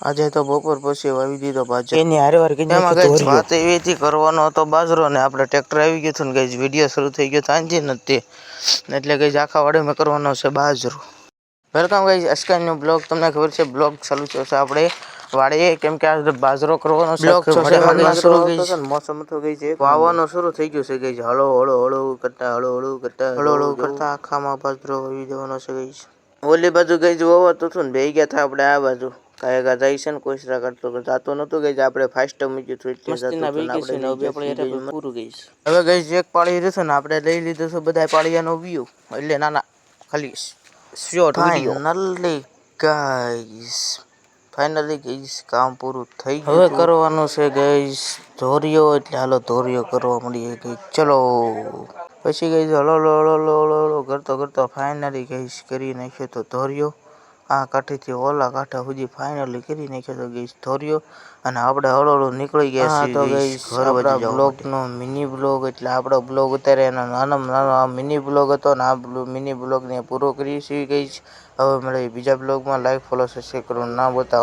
આજે તો બપોર પછી વાવી દીધો બાજરો. એની હારે એમાં ગઈ વાત એવી કરવાનો હતો બાજરો ને આપણે ટ્રેક્ટર આવી ગયું હતું ને ગઈ વિડીયો શરૂ થઈ ગયો સાંજે નથી એટલે ગઈ આખા વાડીમાં કરવાનો છે બાજરો. વેલકમ ગાઈઝ અસ્કાન ન્યુ બ્લોગ. તમને ખબર છે બ્લોગ ચાલુ છે આપણે વાડીએ કેમ કે આ બાજરો કરવાનો બ્લોગ શરૂ ગઈ મોસમ તો ગઈ છે વાવવાનું શરૂ થઈ ગયું છે ગઈ હળો હળો કરતા આખામાં બાજરો વાવી દેવાનો છે ગઈ. ઓલી બાજુ ગઈ વાવતું હતું ને બે ગયા હતા આપણે આ બાજુ કાયગા જાય છે ને કોઈસરા કરતો જાતો નતું ગઈ આપણે ફાસ્ટ મૂક્યું હતું એટલે પૂરું ગઈ. હવે ગઈ એક પાળી રહેશે ને આપણે લઈ લીધું છે બધા પાળિયાનો વ્યૂ એટલે નાના ખાલી short video finally guys finally guys કામ પૂરું થઈ ગયું. હવે કરવાનું છે ગાઈસ ધોરિયો એટલે હાલો ધોરિયો કરવા મળીએ ગઈ ચલો. પછી ગઈ હળો કરતો ફાઇનલી ગઈશ કરી નાખ્યો તો ધોરિયો. આ કાઠેથી ઓલા કાંઠા સુધી ફાઇનલી કરી નાખ્યો તો ગઈશ ધોરિયો અને આપણે હળો નીકળી ગયા છીએ તો ગઈશ આપણા બ્લોગનો મિની બ્લોગ એટલે આપણો બ્લોગ અત્યારે એનો નાનો મિની બ્લોગ હતો ને આ મિની બ્લોગને પૂરો કરીએ છીએ ગઈશ. હવે મળીએ બીજા બ્લોગમાં. લાઈક ફોલો સબસ્ક્રાઇબ કરવાનું ના ભૂલતા.